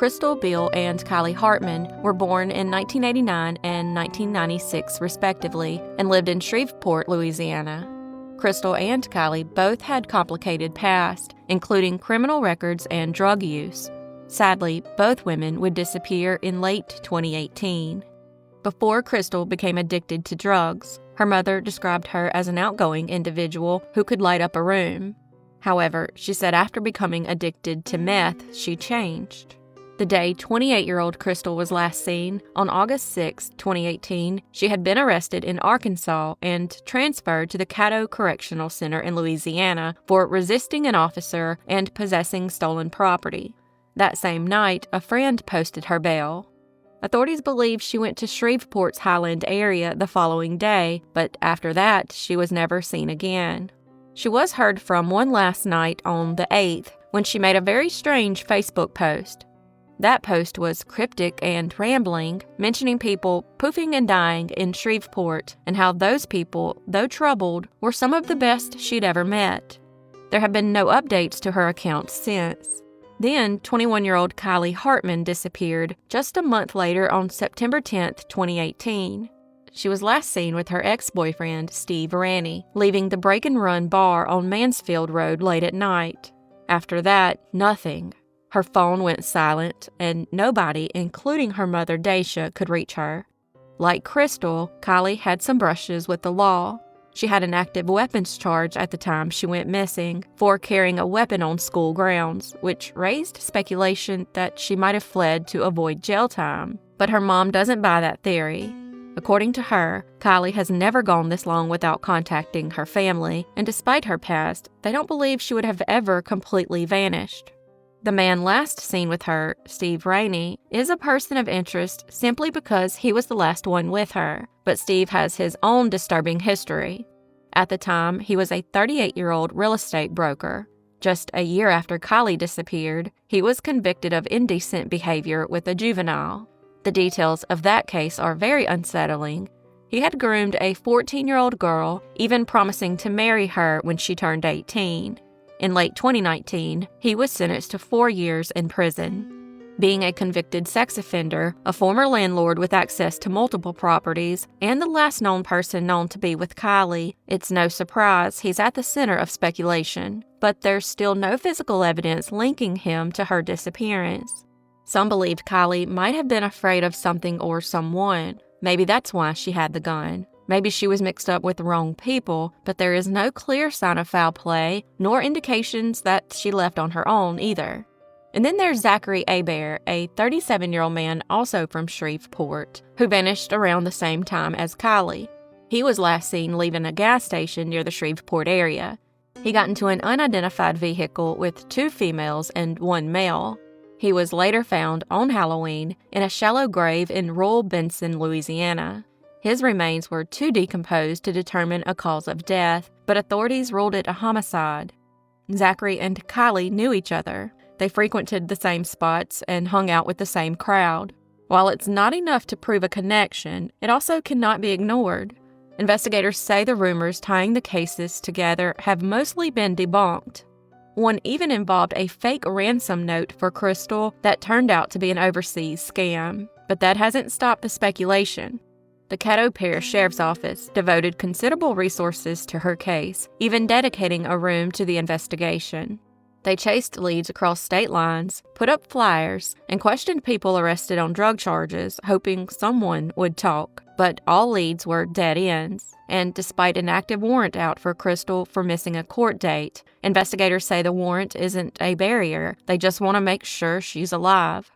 Crystal, Beal, and Kylie Hartman were born in 1989 and 1996 respectively and lived in Shreveport, Louisiana. Crystal and Kylie both had complicated past, including criminal records and drug use. Sadly, both women would disappear in late 2018. Before Crystal became addicted to drugs, her mother described her as an outgoing individual who could light up a room. However, she said after becoming addicted to meth, she changed. The day 28-year-old Crystal was last seen, on August 6, 2018, she had been arrested in Arkansas and transferred to the Caddo Correctional Center in Louisiana for resisting an officer and possessing stolen property. That same night, a friend posted her bail. Authorities believe she went to Shreveport's Highland area the following day, but after that, she was never seen again. She was heard from one last night on the 8th when she made a very strange Facebook post. That post was cryptic and rambling, mentioning people poofing and dying in Shreveport and how those people, though troubled, were some of the best she'd ever met. There have been no updates to her account since. Then, 21-year-old Kylie Hartman disappeared just a month later on September 10, 2018. She was last seen with her ex-boyfriend, Steve Ranney, leaving the Break and Run bar on Mansfield Road late at night. After that, nothing. Her phone went silent, and nobody, including her mother Daisha, could reach her. Like Crystal, Kylie had some brushes with the law. She had an active weapons charge at the time she went missing for carrying a weapon on school grounds, which raised speculation that she might have fled to avoid jail time. But her mom doesn't buy that theory. According to her, Kylie has never gone this long without contacting her family, and despite her past, they don't believe she would have ever completely vanished. The man last seen with her, Steve Ranney, is a person of interest simply because he was the last one with her, but Steve has his own disturbing history. At the time, he was a 38-year-old real estate broker. Just a year after Kylie disappeared, he was convicted of indecent behavior with a juvenile. The details of that case are very unsettling. He had groomed a 14-year-old girl, even promising to marry her when she turned 18. In late 2019, he was sentenced to 4 years in prison. Being a convicted sex offender, a former landlord with access to multiple properties, and the last known person known to be with Kylie, it's no surprise he's at the center of speculation. But there's still no physical evidence linking him to her disappearance. Some believed Kylie might have been afraid of something or someone. Maybe that's why she had the gun. Maybe she was mixed up with the wrong people, but there is no clear sign of foul play, nor indications that she left on her own either. And then there's Zachary Hebert, a 37-year-old man also from Shreveport, who vanished around the same time as Kylie. He was last seen leaving a gas station near the Shreveport area. He got into an unidentified vehicle with 2 females and 1 male. He was later found on Halloween in a shallow grave in rural Benson, Louisiana. His remains were too decomposed to determine a cause of death, but authorities ruled it a homicide. Zachary and Kylie knew each other. They frequented the same spots and hung out with the same crowd. While it's not enough to prove a connection, it also cannot be ignored. Investigators say the rumors tying the cases together have mostly been debunked. One even involved a fake ransom note for Crystal that turned out to be an overseas scam. But that hasn't stopped the speculation. The Caddo Parish Sheriff's Office devoted considerable resources to her case, even dedicating a room to the investigation. They chased leads across state lines, put up flyers, and questioned people arrested on drug charges, hoping someone would talk. But all leads were dead ends. And despite an active warrant out for Crystal for missing a court date, investigators say the warrant isn't a barrier. They just want to make sure she's alive.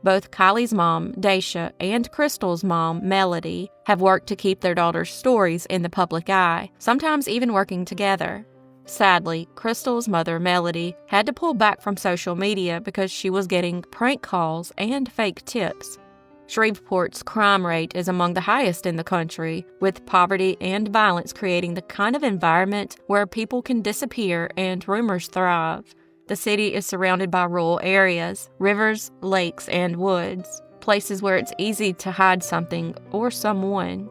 Both Kylie's mom, Daisha, and Crystal's mom, Melody, have worked to keep their daughter's stories in the public eye, sometimes even working together. Sadly, Crystal's mother, Melody, had to pull back from social media because she was getting prank calls and fake tips. Shreveport's crime rate is among the highest in the country, with poverty and violence creating the kind of environment where people can disappear and rumors thrive. The city is surrounded by rural areas, rivers, lakes, and woods, places where it's easy to hide something or someone.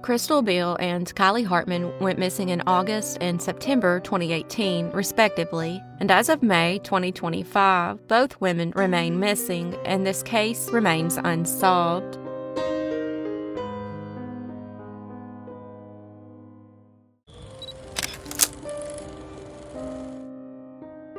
Crystal Beal and Kylie Hartman went missing in August and September 2018, respectively, and as of May 2025, both women remain missing, and this case remains unsolved.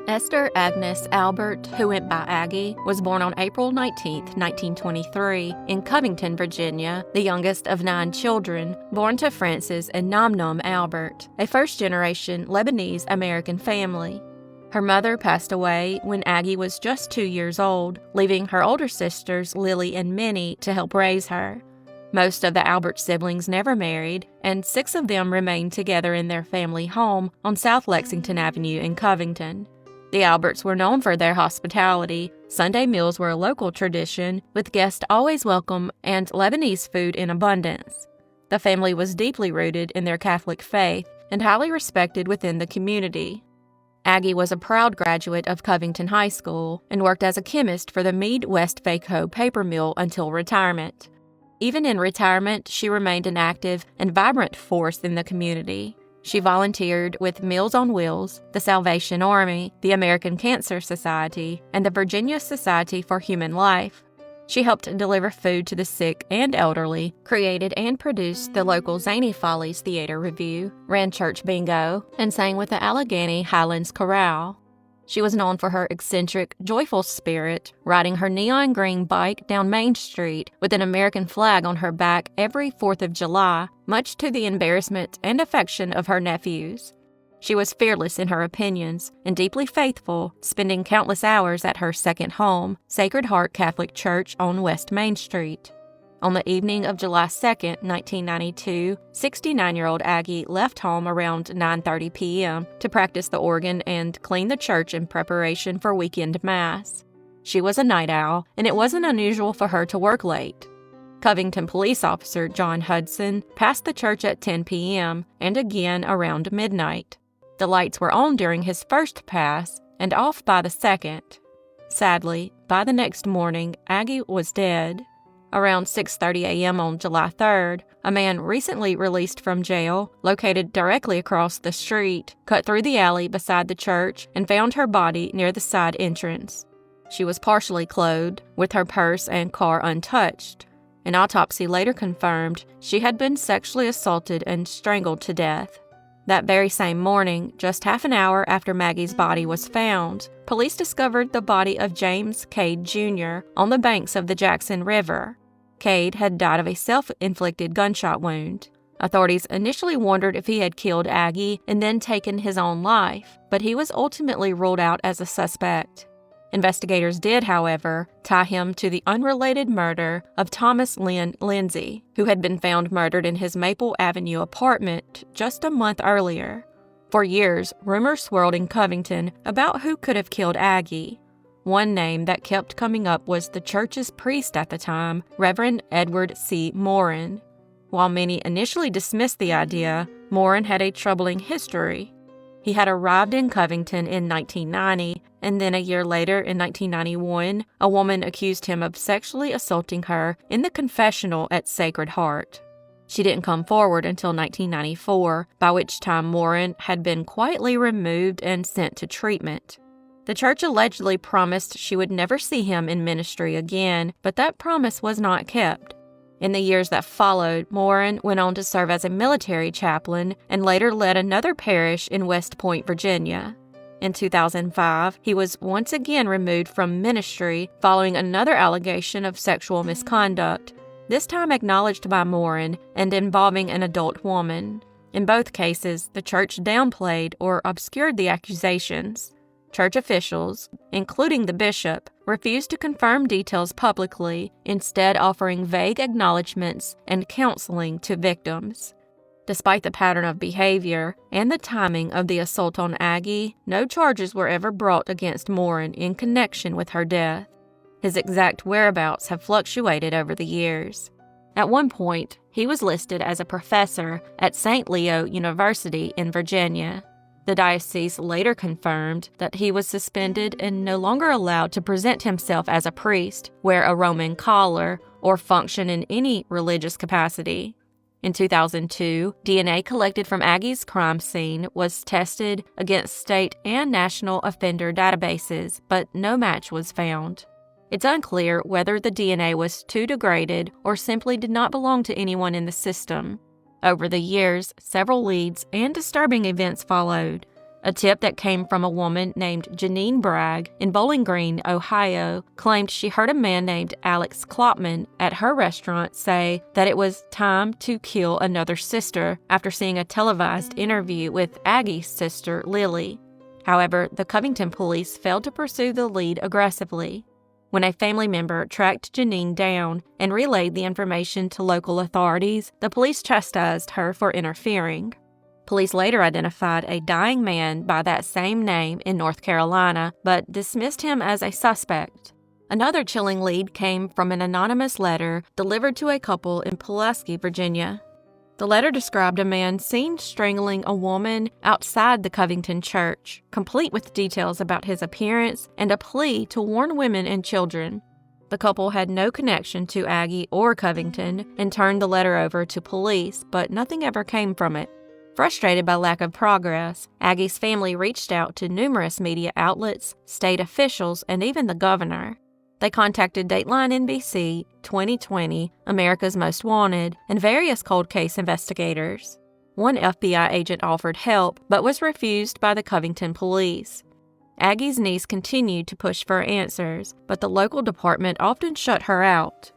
Esther Agnes Albert, who went by Aggie, was born on April 19, 1923, in Covington, Virginia, the youngest of 9 children, born to Frances and Namnum Albert, a first-generation Lebanese-American family. Her mother passed away when Aggie was just 2 years old, leaving her older sisters, Lily and Minnie, to help raise her. Most of the Albert siblings never married, and 6 of them remained together in their family home on South Lexington Avenue in Covington. The Alberts were known for their hospitality. Sunday meals were a local tradition, with guests always welcome and Lebanese food in abundance. The family was deeply rooted in their Catholic faith and highly respected within the community. Aggie was a proud graduate of Covington High School and worked as a chemist for the Meade Westvaco paper mill until retirement. Even in retirement, she remained an active and vibrant force in the community. She volunteered with Meals on Wheels, the Salvation Army, the American Cancer Society, and the Virginia Society for Human Life. She helped deliver food to the sick and elderly, created and produced the local Zany Follies Theater Review, ran church bingo, and sang with the Allegheny Highlands Chorale. She was known for her eccentric, joyful spirit, riding her neon green bike down Main Street with an American flag on her back every 4th of July, much to the embarrassment and affection of her nephews. She was fearless in her opinions and deeply faithful, spending countless hours at her second home, Sacred Heart Catholic Church on West Main Street. On the evening of July 2, 1992, 69-year-old Aggie left home around 9:30 p.m. to practice the organ and clean the church in preparation for weekend mass. She was a night owl, and it wasn't unusual for her to work late. Covington police officer John Hudson passed the church at 10 p.m. and again around midnight. The lights were on during his first pass and off by the second. Sadly, by the next morning, Aggie was dead. Around 6:30 a.m. on July 3rd, a man recently released from jail, located directly across the street, cut through the alley beside the church and found her body near the side entrance. She was partially clothed, with her purse and car untouched. An autopsy later confirmed she had been sexually assaulted and strangled to death. That very same morning, just half an hour after Maggie's body was found, police discovered the body of James Cade Jr. on the banks of the Jackson River. Cade had died of a self-inflicted gunshot wound. Authorities initially wondered if he had killed Aggie and then taken his own life, but he was ultimately ruled out as a suspect. Investigators did, however, tie him to the unrelated murder of Thomas Lynn Lindsay, who had been found murdered in his Maple Avenue apartment just a month earlier. For years, rumors swirled in Covington about who could have killed Aggie. One name that kept coming up was the church's priest at the time, Reverend Edward C. Morin. While many initially dismissed the idea, Morin had a troubling history. He had arrived in Covington in 1990, and then a year later, in 1991, a woman accused him of sexually assaulting her in the confessional at Sacred Heart. She didn't come forward until 1994, by which time Morin had been quietly removed and sent to treatment. The church allegedly promised she would never see him in ministry again, but that promise was not kept. In the years that followed, Morin went on to serve as a military chaplain and later led another parish in West Point, Virginia. In 2005, he was once again removed from ministry following another allegation of sexual misconduct, this time acknowledged by Morin and involving an adult woman. In both cases, the church downplayed or obscured the accusations. Church officials, including the bishop, refused to confirm details publicly, instead offering vague acknowledgments and counseling to victims. Despite the pattern of behavior and the timing of the assault on Aggie, no charges were ever brought against Morin in connection with her death. His exact whereabouts have fluctuated over the years. At one point, he was listed as a professor at St. Leo University in Virginia. The diocese later confirmed that he was suspended and no longer allowed to present himself as a priest, wear a Roman collar, or function in any religious capacity. In 2002, DNA collected from Aggie's crime scene was tested against state and national offender databases, but no match was found. It's unclear whether the DNA was too degraded or simply did not belong to anyone in the system. Over the years, several leads and disturbing events followed. A tip that came from a woman named Janine Bragg in Bowling Green, Ohio, claimed she heard a man named Alex Klopman at her restaurant say that it was time to kill another sister after seeing a televised interview with Aggie's sister, Lily. However, the Covington police failed to pursue the lead aggressively. When a family member tracked Janine down and relayed the information to local authorities, the police chastised her for interfering. Police later identified a dying man by that same name in North Carolina, but dismissed him as a suspect. Another chilling lead came from an anonymous letter delivered to a couple in Pulaski, Virginia. The letter described a man seen strangling a woman outside the Covington church, complete with details about his appearance and a plea to warn women and children. The couple had no connection to Aggie or Covington and turned the letter over to police, but nothing ever came from it. Frustrated by lack of progress, Aggie's family reached out to numerous media outlets, state officials, and even the governor. They contacted Dateline NBC, 2020, America's Most Wanted, and various cold case investigators. One FBI agent offered help, but was refused by the Covington police. Aggie's niece continued to push for answers, but the local department often shut her out.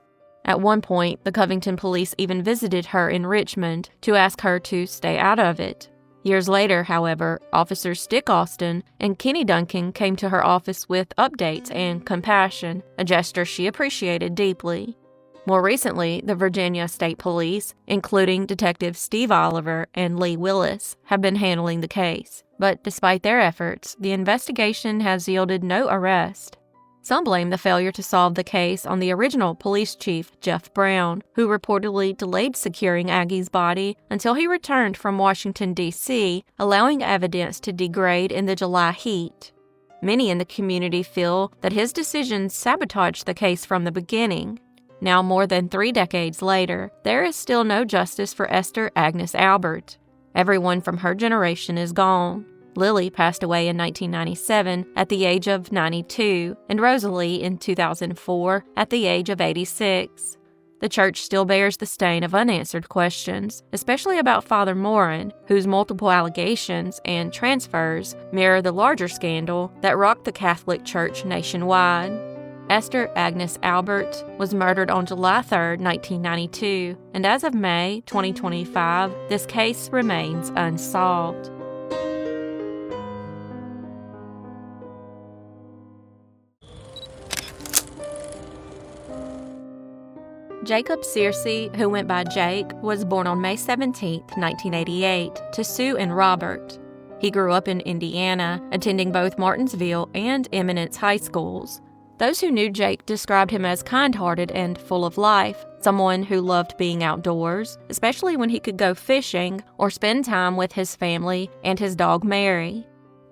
At one point, the Covington police even visited her in Richmond to ask her to stay out of it. Years later, however, officers Dick Austin and Kenny Duncan came to her office with updates and compassion, a gesture she appreciated deeply. More recently, the Virginia State Police, including Detectives Steve Oliver and Lee Willis, have been handling the case. But despite their efforts, the investigation has yielded no arrest. Some blame the failure to solve the case on the original police chief, Jeff Brown, who reportedly delayed securing Aggie's body until he returned from Washington, D.C., allowing evidence to degrade in the July heat. Many in the community feel that his decisions sabotaged the case from the beginning. Now, more than 3 decades later, there is still no justice for Esther Agnes Albert. Everyone from her generation is gone. Lily passed away in 1997 at the age of 92, and Rosalie in 2004 at the age of 86. The church still bears the stain of unanswered questions, especially about Father Morin, whose multiple allegations and transfers mirror the larger scandal that rocked the Catholic Church nationwide. Esther Agnes Albert was murdered on July 3, 1992, and as of May 2025, this case remains unsolved. Jacob Searcy, who went by Jake, was born on May 17, 1988, to Sue and Robert. He grew up in Indiana, attending both Martinsville and Eminence high schools. Those who knew Jake described him as kindhearted and full of life, someone who loved being outdoors, especially when he could go fishing or spend time with his family and his dog Mary.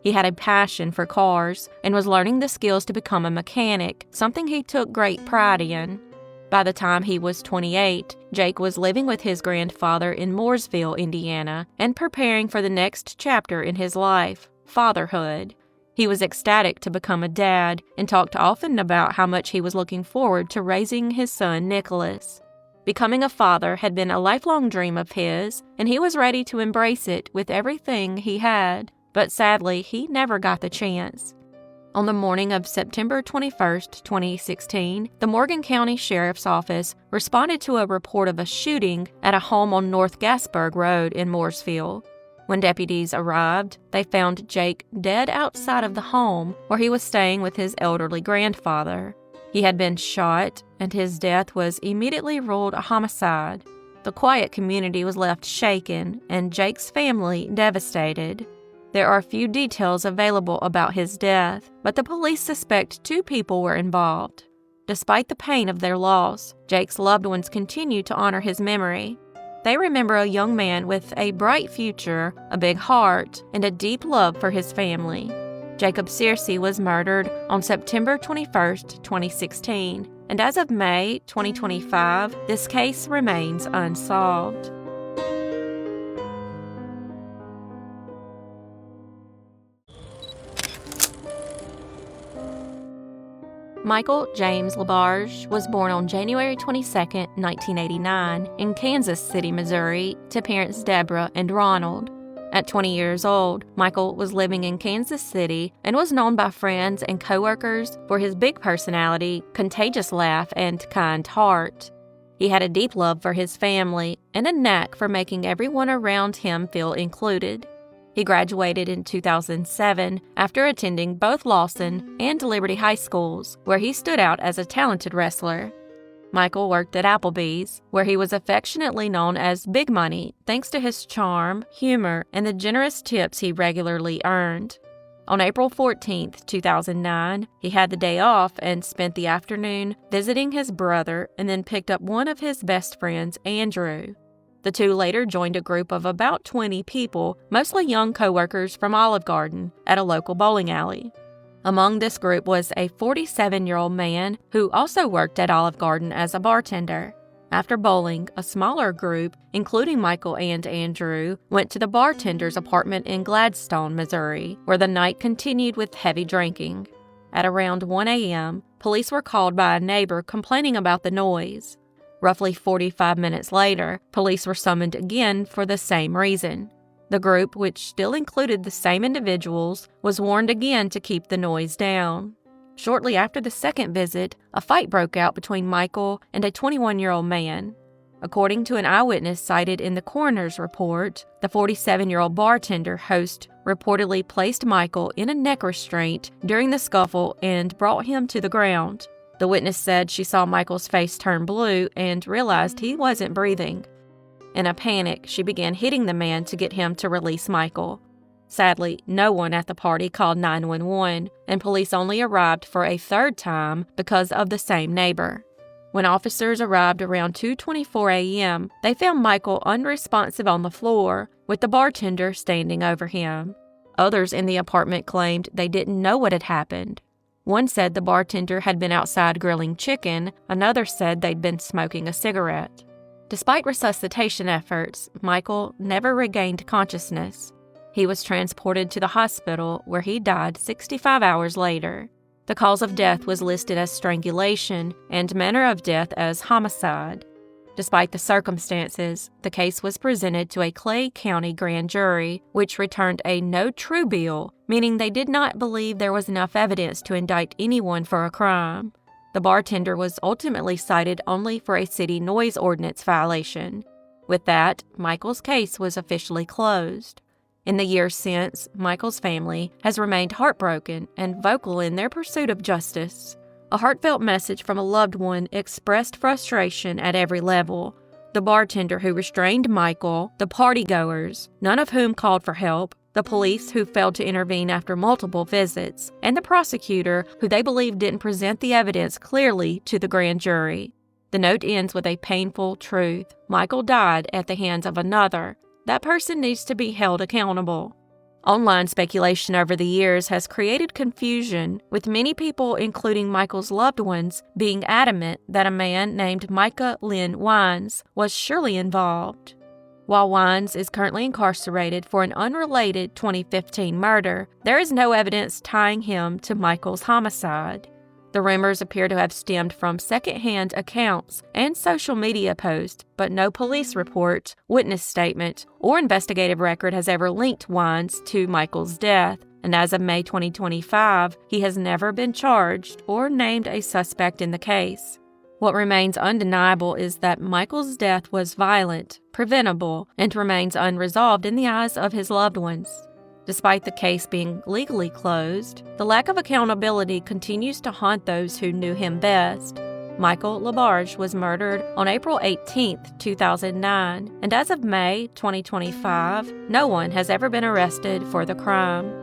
He had a passion for cars and was learning the skills to become a mechanic, something he took great pride in. By the time he was 28, Jake was living with his grandfather in Mooresville, Indiana, and preparing for the next chapter in his life, fatherhood. He was ecstatic to become a dad and talked often about how much he was looking forward to raising his son, Nicholas. Becoming a father had been a lifelong dream of his, and he was ready to embrace it with everything he had, but sadly, he never got the chance. On the morning of September 21, 2016, the Morgan County Sheriff's Office responded to a report of a shooting at a home on North Gasburg Road in Mooresville. When deputies arrived, they found Jake dead outside of the home where he was staying with his elderly grandfather. He had been shot, and his death was immediately ruled a homicide. The quiet community was left shaken, and Jake's family devastated. There are few details available about his death, but the police suspect 2 people were involved. Despite the pain of their loss, Jake's loved ones continue to honor his memory. They remember a young man with a bright future, a big heart, and a deep love for his family. Jacob Searcy was murdered on September 21, 2016, and as of May 2025, this case remains unsolved. Michael James LaBarge was born on January 22, 1989, in Kansas City, Missouri, to parents Deborah and Ronald. At 20 years old, Michael was living in Kansas City and was known by friends and coworkers for his big personality, contagious laugh, and kind heart. He had a deep love for his family and a knack for making everyone around him feel included. He graduated in 2007 after attending both Lawson and Liberty High Schools, where he stood out as a talented wrestler. Michael worked at Applebee's, where he was affectionately known as Big Money, thanks to his charm, humor, and the generous tips he regularly earned. On April 14, 2009, he had the day off and spent the afternoon visiting his brother and then picked up one of his best friends, Andrew. The two later joined a group of about 20 people, mostly young coworkers from Olive Garden, at a local bowling alley. Among this group was a 47-year-old man who also worked at Olive Garden as a bartender. After bowling, a smaller group, including Michael and Andrew, went to the bartender's apartment in Gladstone, Missouri, where the night continued with heavy drinking. At around 1 a.m., police were called by a neighbor complaining about the noise. Roughly 45 minutes later, police were summoned again for the same reason. The group, which still included the same individuals, was warned again to keep the noise down. Shortly after the second visit, a fight broke out between Michael and a 21-year-old man. According to an eyewitness cited in the coroner's report, the 47-year-old bartender host reportedly placed Michael in a neck restraint during the scuffle and brought him to the ground. The witness said she saw Michael's face turn blue and realized he wasn't breathing. In a panic, she began hitting the man to get him to release Michael. Sadly, no one at the party called 911, and police only arrived for a third time because of the same neighbor. When officers arrived around 2:24 a.m., they found Michael unresponsive on the floor, with the bartender standing over him. Others in the apartment claimed they didn't know what had happened. One said the bartender had been outside grilling chicken, another said they'd been smoking a cigarette. Despite resuscitation efforts, Michael never regained consciousness. He was transported to the hospital, where he died 65 hours later. The cause of death was listed as strangulation and manner of death as homicide. Despite the circumstances, the case was presented to a Clay County grand jury, which returned a no true bill, meaning they did not believe there was enough evidence to indict anyone for a crime. The bartender was ultimately cited only for a city noise ordinance violation. With that, Michael's case was officially closed. In the years since, Michael's family has remained heartbroken and vocal in their pursuit of justice. A heartfelt message from a loved one expressed frustration at every level. The bartender who restrained Michael, the partygoers, none of whom called for help, the police who failed to intervene after multiple visits, and the prosecutor who they believed didn't present the evidence clearly to the grand jury. The note ends with a painful truth. Michael died at the hands of another. That person needs to be held accountable. Online speculation over the years has created confusion, with many people, including Michael's loved ones, being adamant that a man named Micah Lynn Wines was surely involved. While Wines is currently incarcerated for an unrelated 2015 murder, there is no evidence tying him to Michael's homicide. The rumors appear to have stemmed from secondhand accounts and social media posts, but no police report, witness statement, or investigative record has ever linked Wines to Michael's death, and as of May 2025, he has never been charged or named a suspect in the case. What remains undeniable is that Michael's death was violent, preventable, and remains unresolved in the eyes of his loved ones. Despite the case being legally closed, the lack of accountability continues to haunt those who knew him best. Michael LaBarge was murdered on April 18, 2009, and as of May 2025, no one has ever been arrested for the crime.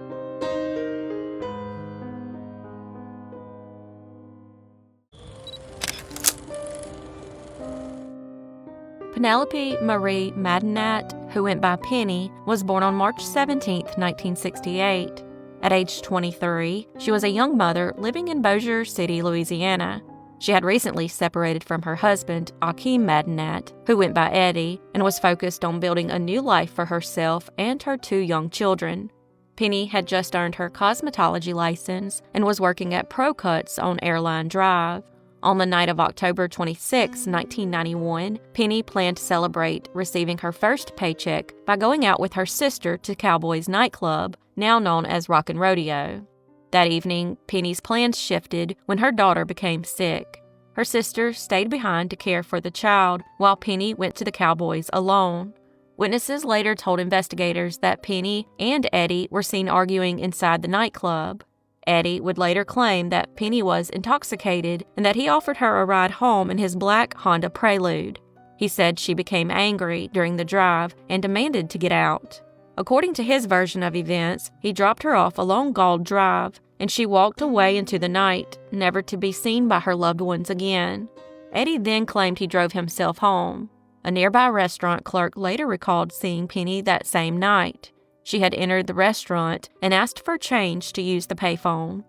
Penelope Marie Madanat, who went by Penny, was born on March 17, 1968. At age 23, she was a young mother living in Bossier City, Louisiana. She had recently separated from her husband, Akeem Madanat, who went by Eddie, and was focused on building a new life for herself and her two young children. Penny had just earned her cosmetology license and was working at Pro Cuts on Airline Drive. On the night of October 26, 1991, Penny planned to celebrate receiving her first paycheck by going out with her sister to Cowboys nightclub, now known as Rockin' Rodeo. That evening, Penny's plans shifted when her daughter became sick. Her sister stayed behind to care for the child, while Penny went to the Cowboys alone. Witnesses later told investigators that Penny and Eddie were seen arguing inside the nightclub. Eddie would later claim that Penny was intoxicated and that he offered her a ride home in his black Honda Prelude. He said she became angry during the drive and demanded to get out. According to his version of events, he dropped her off along Galt Drive, and she walked away into the night, never to be seen by her loved ones again. Eddie then claimed he drove himself home. A nearby restaurant clerk later recalled seeing Penny that same night. She had entered the restaurant and asked for change to use the payphone.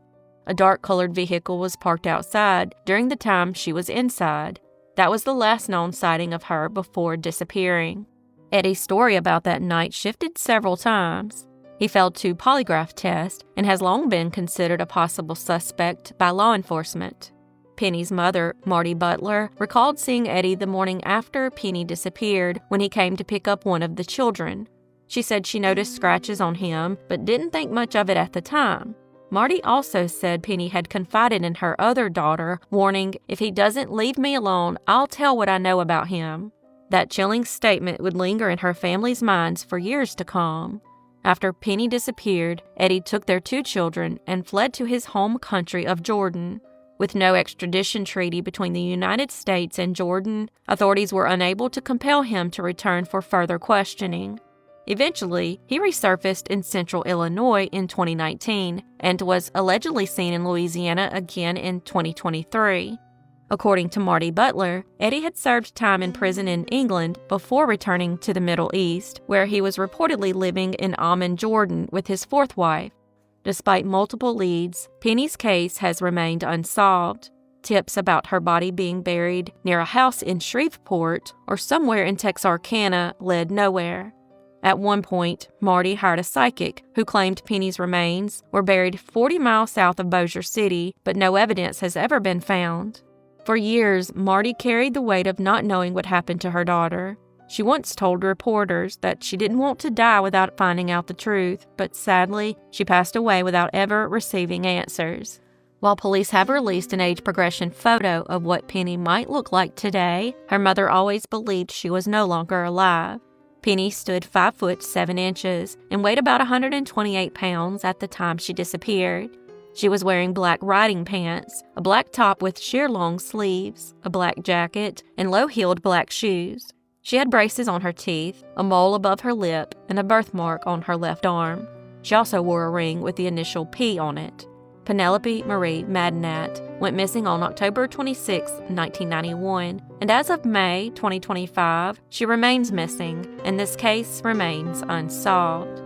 A dark-colored vehicle was parked outside during the time she was inside. That was the last known sighting of her before disappearing. Eddie's story about that night shifted several times. He failed 2 polygraph tests and has long been considered a possible suspect by law enforcement. Penny's mother, Marty Butler, recalled seeing Eddie the morning after Penny disappeared when he came to pick up one of the children. She said she noticed scratches on him, but didn't think much of it at the time. Marty also said Penny had confided in her other daughter, warning, "If he doesn't leave me alone, I'll tell what I know about him." That chilling statement would linger in her family's minds for years to come. After Penny disappeared, Eddie took their 2 children and fled to his home country of Jordan. With no extradition treaty between the United States and Jordan, authorities were unable to compel him to return for further questioning. Eventually, he resurfaced in central Illinois in 2019 and was allegedly seen in Louisiana again in 2023. According to Marty Butler, Eddie had served time in prison in England before returning to the Middle East, where he was reportedly living in Amman, Jordan, with his 4th wife. Despite multiple leads, Penny's case has remained unsolved. Tips about her body being buried near a house in Shreveport or somewhere in Texarkana led nowhere. At one point, Marty hired a psychic who claimed Penny's remains were buried 40 miles south of Bossier City, but no evidence has ever been found. For years, Marty carried the weight of not knowing what happened to her daughter. She once told reporters that she didn't want to die without finding out the truth, but sadly, she passed away without ever receiving answers. While police have released an age progression photo of what Penny might look like today, her mother always believed she was no longer alive. Penny stood 5 foot 7 inches and weighed about 128 pounds at the time she disappeared. She was wearing black riding pants, a black top with sheer long sleeves, a black jacket, and low-heeled black shoes. She had braces on her teeth, a mole above her lip, and a birthmark on her left arm. She also wore a ring with the initial P on it. Penelope Marie Madanat went missing on October 26, 1991, and as of May 2025, she remains missing, and this case remains unsolved.